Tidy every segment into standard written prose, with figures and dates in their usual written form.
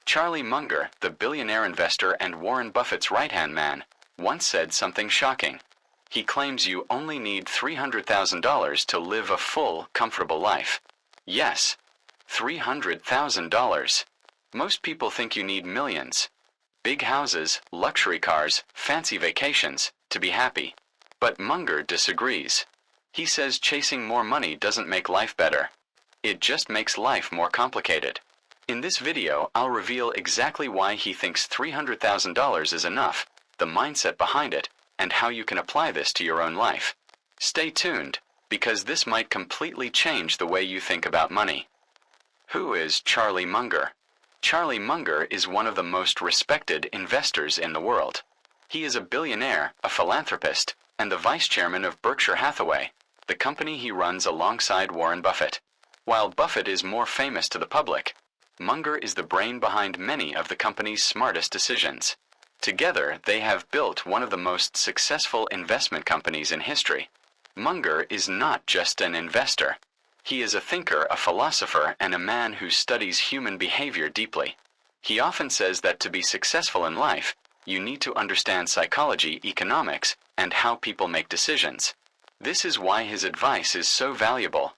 Charlie Munger, the billionaire investor and Warren Buffett's right-hand man, once said something shocking. He claims you only need $300,000 to live a full, comfortable life. Yes, $300,000. Most people think you need millions. Big houses, luxury cars, fancy vacations, to be happy. But Munger disagrees. He says chasing more money doesn't make life better. It just makes life more complicated. In this video, I'll reveal exactly why he thinks $300,000 is enough, the mindset behind it, and how you can apply this to your own life. Stay tuned, because this might completely change the way you think about money. Who is Charlie Munger? Charlie Munger is one of the most respected investors in the world. He is a billionaire, a philanthropist, and the vice chairman of Berkshire Hathaway, the company he runs alongside Warren Buffett. While Buffett is more famous to the public, Munger is the brain behind many of the company's smartest decisions. Together, they have built one of the most successful investment companies in history. Munger is not just an investor. He is a thinker, a philosopher, and a man who studies human behavior deeply. He often says that to be successful in life, you need to understand psychology, economics, and how people make decisions. This is why his advice is so valuable.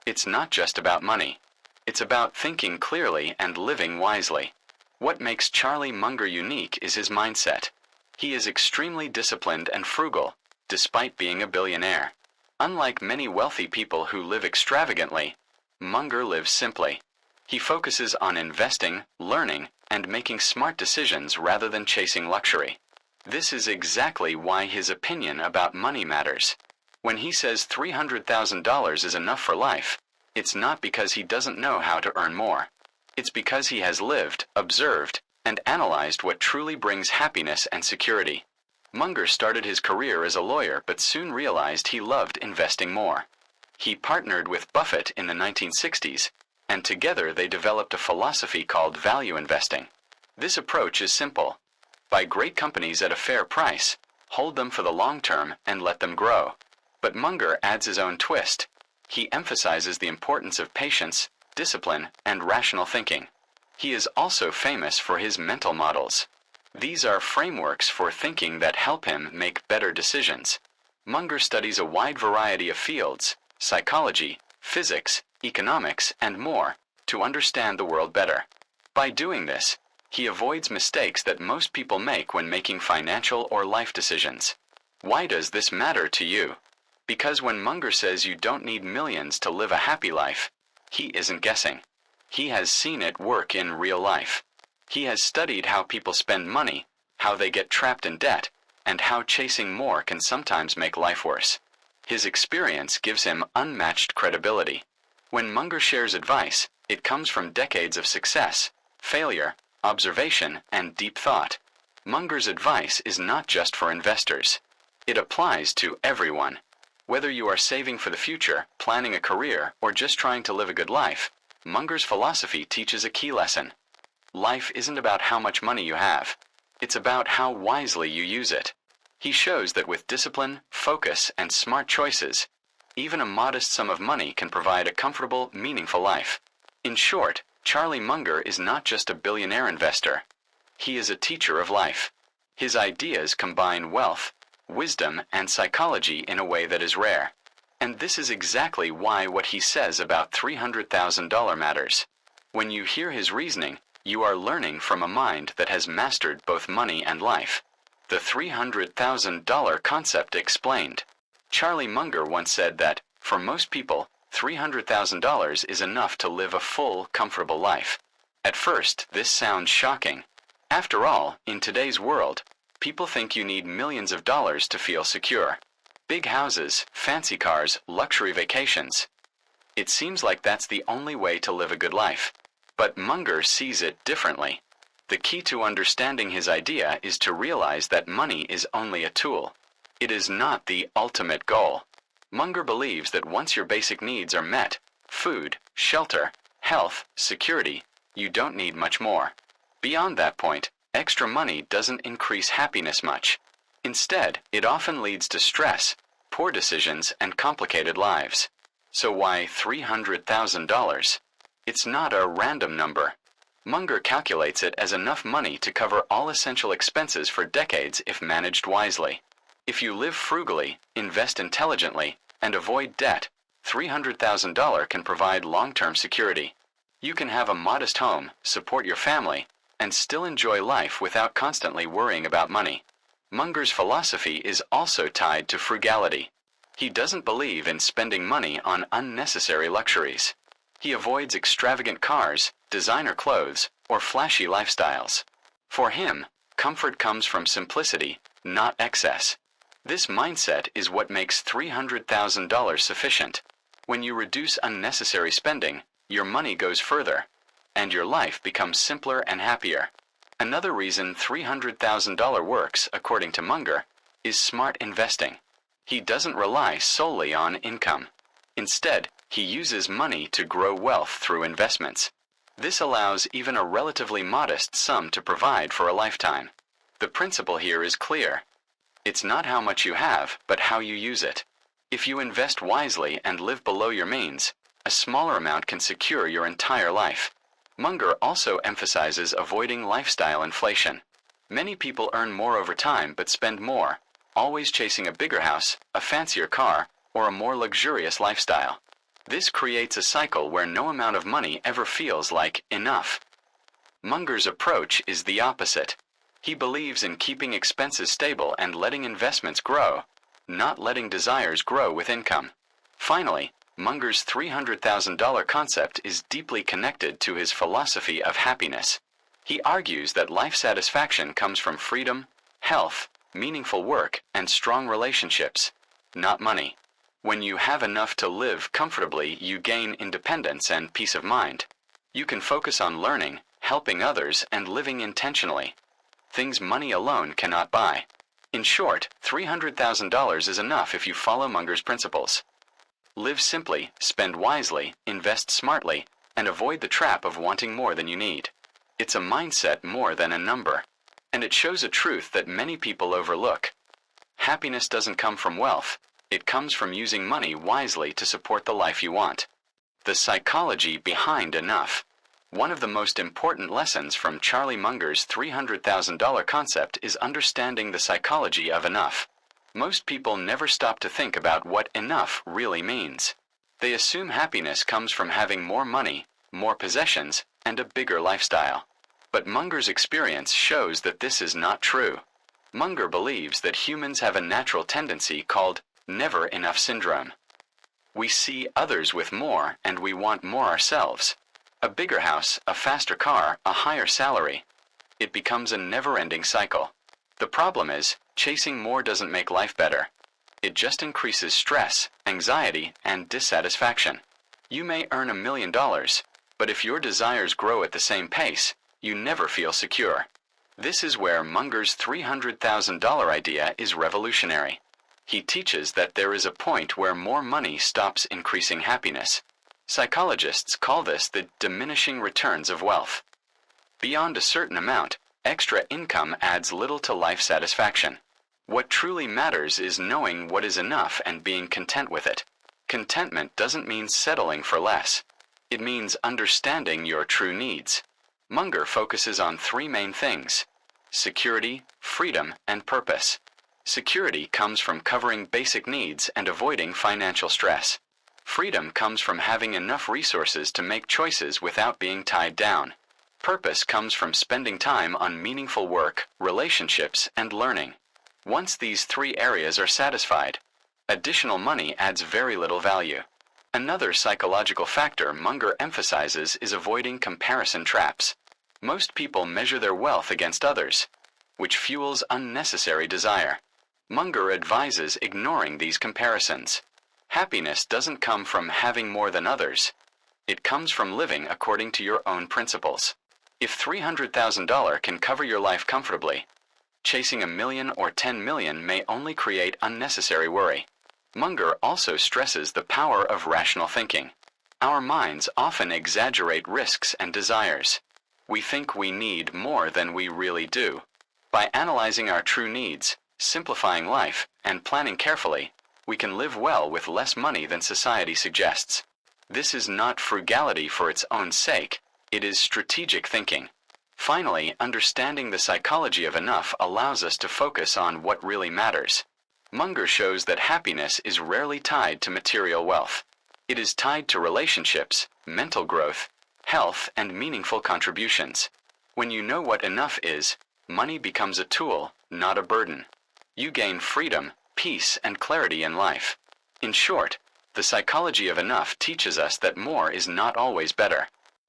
It's not just about money. It's about thinking clearly and living wisely. What makes Charlie Munger unique is his mindset. He is extremely disciplined and frugal, despite being a billionaire. Unlike many wealthy people who live extravagantly, Munger lives simply. He focuses on investing, learning, and making smart decisions rather than chasing luxury. This is exactly why his opinion about money matters. When he says $300,000 is enough for life, it's not because he doesn't know how to earn more. It's because he has lived, observed, and analyzed what truly brings happiness and security. Munger started his career as a lawyer but soon realized he loved investing more. He partnered with Buffett in the 1960s, and together they developed a philosophy called value investing. This approach is simple. Buy great companies at a fair price, hold them for the long term, and let them grow. But Munger adds his own twist. He emphasizes the importance of patience, discipline, and rational thinking. He is also famous for his mental models. These are frameworks for thinking that help him make better decisions. Munger studies a wide variety of fields, psychology, physics, economics, and more, to understand the world better. By doing this, he avoids mistakes that most people make when making financial or life decisions. Why does this matter to you? Because when Munger says you don't need millions to live a happy life, he isn't guessing. He has seen it work in real life. He has studied how people spend money, how they get trapped in debt, and how chasing more can sometimes make life worse. His experience gives him unmatched credibility. When Munger shares advice, it comes from decades of success, failure, observation, and deep thought. Munger's advice is not just for investors. It applies to everyone. Whether you are saving for the future, planning a career, or just trying to live a good life, Munger's philosophy teaches a key lesson. Life isn't about how much money you have. It's about how wisely you use it. He shows that with discipline, focus, and smart choices, even a modest sum of money can provide a comfortable, meaningful life. In short, Charlie Munger is not just a billionaire investor. He is a teacher of life. His ideas combine wealth, wisdom, and psychology in a way that is rare. And this is exactly why what he says about $300,000 matters. When you hear his reasoning, you are learning from a mind that has mastered both money and life. The $300,000 concept explained. Charlie Munger once said that, for most people, $300,000 is enough to live a full, comfortable life. At first, this sounds shocking. After all, in today's world, people think you need millions of dollars to feel secure. Big houses, fancy cars, luxury vacations. It seems like that's the only way to live a good life. But Munger sees it differently. The key to understanding his idea is to realize that money is only a tool. It is not the ultimate goal. Munger believes that once your basic needs are met, food, shelter, health, security, you don't need much more. Beyond that point, extra money doesn't increase happiness much. Instead, it often leads to stress, poor decisions, and complicated lives. So why $300,000? It's not a random number. Munger calculates it as enough money to cover all essential expenses for decades if managed wisely. If you live frugally, invest intelligently, and avoid debt, $300,000 can provide long-term security. You can have a modest home, support your family, and still enjoy life without constantly worrying about money. Munger's philosophy is also tied to frugality. He doesn't believe in spending money on unnecessary luxuries. He avoids extravagant cars, designer clothes, or flashy lifestyles. For him, comfort comes from simplicity, not excess. This mindset is what makes $300,000 sufficient. When you reduce unnecessary spending, your money goes further, and your life becomes simpler and happier. Another reason $300,000 works, according to Munger, is smart investing. He doesn't rely solely on income. Instead, he uses money to grow wealth through investments. This allows even a relatively modest sum to provide for a lifetime. The principle here is clear. It's not how much you have, but how you use it. If you invest wisely and live below your means, a smaller amount can secure your entire life. Munger also emphasizes avoiding lifestyle inflation. Many people earn more over time but spend more, always chasing a bigger house, a fancier car, or a more luxurious lifestyle. This creates a cycle where no amount of money ever feels like enough. Munger's approach is the opposite. He believes in keeping expenses stable and letting investments grow, not letting desires grow with income. Finally, Munger's $300,000 concept is deeply connected to his philosophy of happiness. He argues that life satisfaction comes from freedom, health, meaningful work, and strong relationships, not money. When you have enough to live comfortably, you gain independence and peace of mind. You can focus on learning, helping others, and living intentionally. Things money alone cannot buy. In short, $300,000 is enough if you follow Munger's principles. Live simply, spend wisely, invest smartly, and avoid the trap of wanting more than you need. It's a mindset more than a number. And it shows a truth that many people overlook. Happiness doesn't come from wealth. It comes from using money wisely to support the life you want. The psychology behind enough. One of the most important lessons from Charlie Munger's $300,000 concept is understanding the psychology of enough. Most people never stop to think about what enough really means. They assume happiness comes from having more money, more possessions, and a bigger lifestyle. But Munger's experience shows that this is not true. Munger believes that humans have a natural tendency called never enough syndrome. We see others with more and we want more ourselves. A bigger house, a faster car, a higher salary. It becomes a never-ending cycle. The problem is, chasing more doesn't make life better. It just increases stress, anxiety, and dissatisfaction. You may earn $1 million, but if your desires grow at the same pace, you never feel secure. This is where Munger's $300,000 idea is revolutionary. He teaches that there is a point where more money stops increasing happiness. Psychologists call this the diminishing returns of wealth. Beyond a certain amount, extra income adds little to life satisfaction. What truly matters is knowing what is enough and being content with it. Contentment doesn't mean settling for less. It means understanding your true needs. Munger focuses on three main things: security, freedom, and purpose. Security comes from covering basic needs and avoiding financial stress. Freedom comes from having enough resources to make choices without being tied down. Purpose comes from spending time on meaningful work, relationships, and learning. Once these three areas are satisfied, additional money adds very little value. Another psychological factor Munger emphasizes is avoiding comparison traps. Most people measure their wealth against others, which fuels unnecessary desire. Munger advises ignoring these comparisons. Happiness doesn't come from having more than others. It comes from living according to your own principles. If $300,000 can cover your life comfortably, chasing $1 million or $10 million may only create unnecessary worry. Munger also stresses the power of rational thinking. Our minds often exaggerate risks and desires. We think we need more than we really do. By analyzing our true needs, simplifying life, and planning carefully, we can live well with less money than society suggests. This is not frugality for its own sake. It is strategic thinking. Finally, understanding the psychology of enough allows us to focus on what really matters. Munger shows that happiness is rarely tied to material wealth. It is tied to relationships, mental growth, health, and meaningful contributions. When you know what enough is, money becomes a tool, not a burden. You gain freedom, peace, and clarity in life. In short, the psychology of enough teaches us that more is not always better.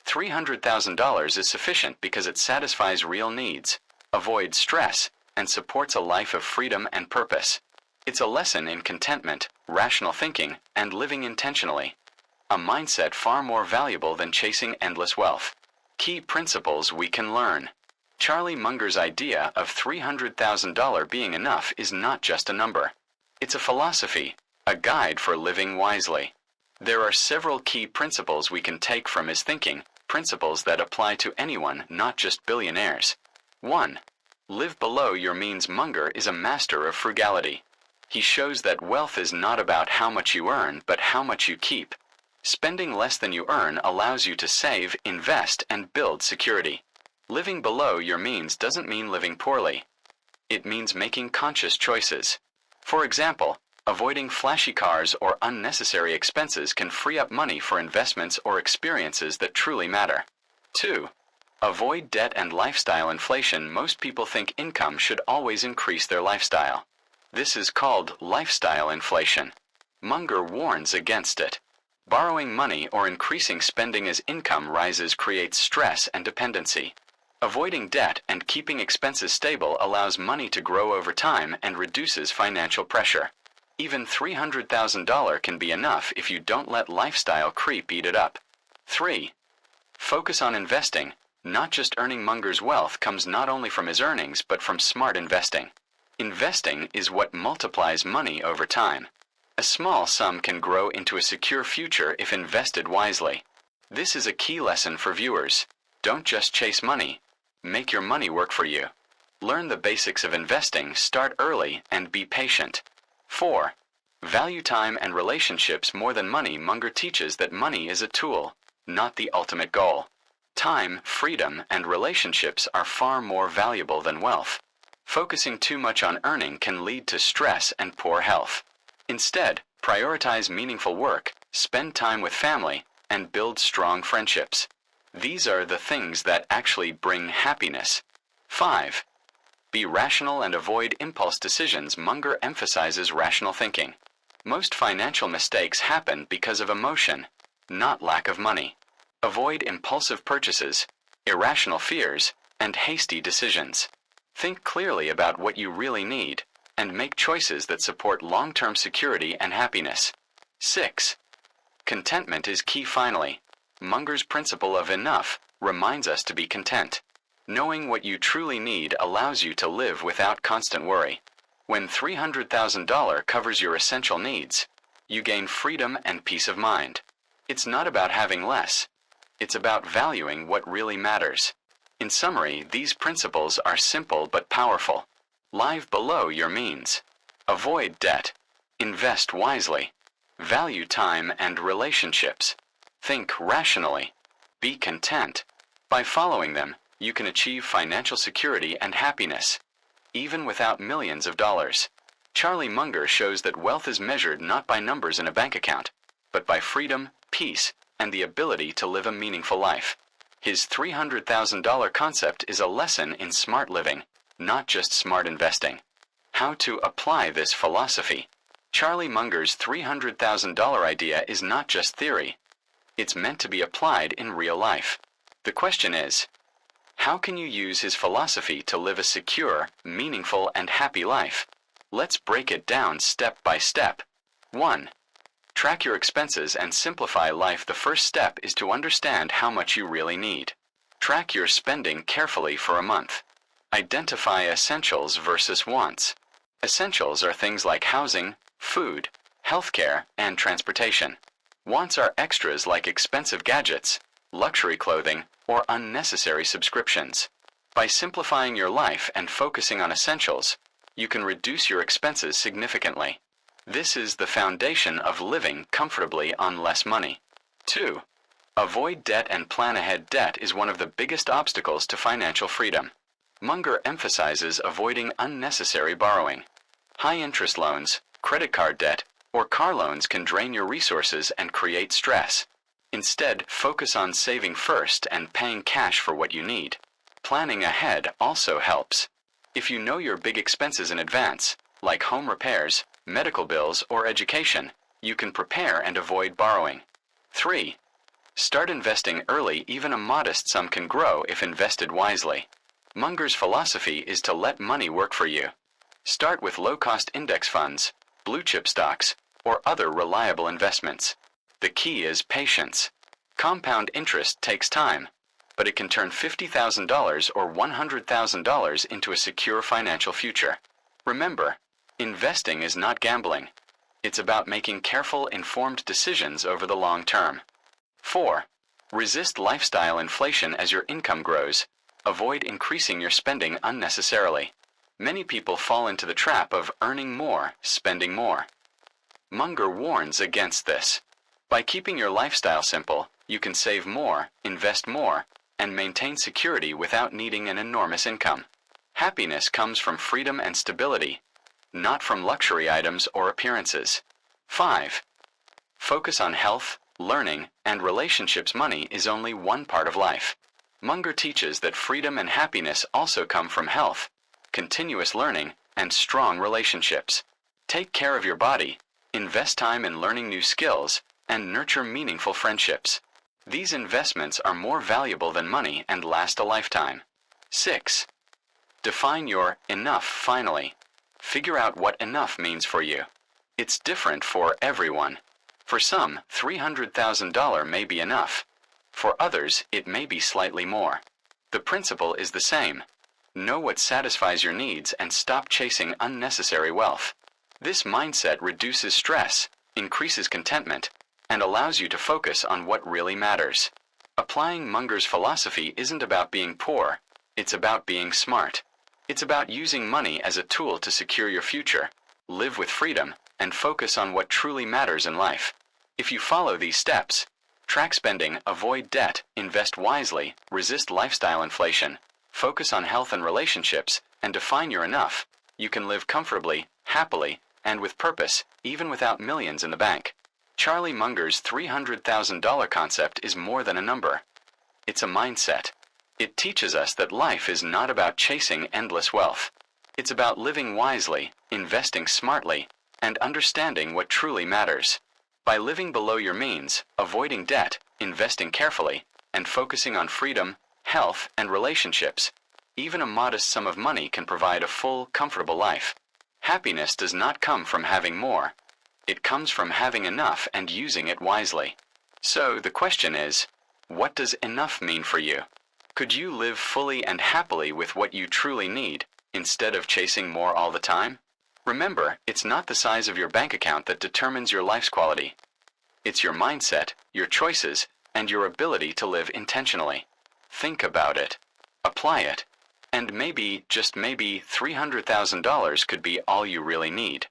$300,000 is sufficient because it satisfies real needs, avoids stress, and supports a life of freedom and purpose. It's a lesson in contentment, rational thinking, and living intentionally. A mindset far more valuable than chasing endless wealth. Key principles we can learn. Charlie Munger's idea of $300,000 being enough is not just a number. It's a philosophy, a guide for living wisely. There are several key principles we can take from his thinking, principles that apply to anyone, not just billionaires. 1. Live below your means. Munger is a master of frugality. He shows that wealth is not about how much you earn, but how much you keep. Spending less than you earn allows you to save, invest, and build security. Living below your means doesn't mean living poorly. It means making conscious choices. For example, avoiding flashy cars or unnecessary expenses can free up money for investments or experiences that truly matter. 2. Avoid debt and lifestyle inflation. Most people think income should always increase their lifestyle. This is called lifestyle inflation. Munger warns against it. Borrowing money or increasing spending as income rises creates stress and dependency. Avoiding debt and keeping expenses stable allows money to grow over time and reduces financial pressure. Even $300,000 can be enough if you don't let lifestyle creep eat it up. 3. Focus on investing. Not just earning. Munger's wealth comes not only from his earnings but from smart investing. Investing is what multiplies money over time. A small sum can grow into a secure future if invested wisely. This is a key lesson for viewers. Don't just chase money. Make your money work for you. Learn the basics of investing, start early, and be patient. 4. Value time and relationships more than money. Munger teaches that money is a tool, not the ultimate goal. Time, freedom, and relationships are far more valuable than wealth. Focusing too much on earning can lead to stress and poor health. Instead, prioritize meaningful work, spend time with family, and build strong friendships. These are the things that actually bring happiness. 5. Be rational and avoid impulse decisions. Munger emphasizes rational thinking. Most financial mistakes happen because of emotion, not lack of money. Avoid impulsive purchases, irrational fears, and hasty decisions. Think clearly about what you really need, and make choices that support long-term security and happiness. 6. Contentment is key. Finally, Munger's principle of enough reminds us to be content. Knowing what you truly need allows you to live without constant worry. When $300,000 covers your essential needs, you gain freedom and peace of mind. It's not about having less. It's about valuing what really matters. In summary, these principles are simple but powerful. Live below your means. Avoid debt. Invest wisely. Value time and relationships. Think rationally. Be content. By following them, you can achieve financial security and happiness, even without millions of dollars. Charlie Munger shows that wealth is measured not by numbers in a bank account, but by freedom, peace, and the ability to live a meaningful life. His $300,000 concept is a lesson in smart living, not just smart investing. How to apply this philosophy. Charlie Munger's $300,000 idea is not just theory. It's meant to be applied in real life. The question is, how can you use his philosophy to live a secure, meaningful, and happy life? Let's break it down step by step. 1. Track your expenses and simplify life. The first step is to understand how much you really need. Track your spending carefully for a month. Identify essentials versus wants. Essentials are things like housing, food, healthcare, and transportation. Wants are extras like expensive gadgets, luxury clothing, or unnecessary subscriptions. By simplifying your life and focusing on essentials, you can reduce your expenses significantly. This is the foundation of living comfortably on less money. 2. Avoid debt and plan ahead. Debt is one of the biggest obstacles to financial freedom. Munger emphasizes avoiding unnecessary borrowing. High-interest loans, credit card debt, or car loans can drain your resources and create stress. Instead, focus on saving first and paying cash for what you need. Planning ahead also helps. If you know your big expenses in advance, like home repairs, medical bills, or education, you can prepare and avoid borrowing. 3. Start investing early. Even a modest sum can grow if invested wisely. Munger's philosophy is to let money work for you. Start with low-cost index funds, blue-chip stocks, or other reliable investments. The key is patience. Compound interest takes time, but it can turn $50,000 or $100,000 into a secure financial future. Remember, investing is not gambling. It's about making careful, informed decisions over the long term. 4. Resist lifestyle inflation. As your income grows, avoid increasing your spending unnecessarily. Many people fall into the trap of earning more, spending more. Munger warns against this. By keeping your lifestyle simple, you can save more, invest more, and maintain security without needing an enormous income. Happiness comes from freedom and stability, not from luxury items or appearances. 5. Focus on health, learning, and relationships. Money is only one part of life. Munger teaches that freedom and happiness also come from health, continuous learning, and strong relationships. Take care of your body, invest time in learning new skills, and nurture meaningful friendships. These investments are more valuable than money and last a lifetime. 6. Define your enough. Finally, figure out what enough means for you. It's different for everyone. For some, $300,000 may be enough. For others, it may be slightly more. The principle is the same. Know what satisfies your needs and stop chasing unnecessary wealth. This mindset reduces stress, increases contentment, and allows you to focus on what really matters. Applying Munger's philosophy isn't about being poor, it's about being smart. It's about using money as a tool to secure your future, live with freedom, and focus on what truly matters in life. If you follow these steps, track spending, avoid debt, invest wisely, resist lifestyle inflation, focus on health and relationships, and define your enough, you can live comfortably, happily, and with purpose, even without millions in the bank. Charlie Munger's $300,000 concept is more than a number. It's a mindset. It teaches us that life is not about chasing endless wealth. It's about living wisely, investing smartly, and understanding what truly matters. By living below your means, avoiding debt, investing carefully, and focusing on freedom, health, and relationships, even a modest sum of money can provide a full, comfortable life. Happiness does not come from having more. It comes from having enough and using it wisely. So the question is, what does enough mean for you? Could you live fully and happily with what you truly need, instead of chasing more all the time? Remember, it's not the size of your bank account that determines your life's quality. It's your mindset, your choices, and your ability to live intentionally. Think about it. Apply it. And maybe, just maybe, $300,000 could be all you really need.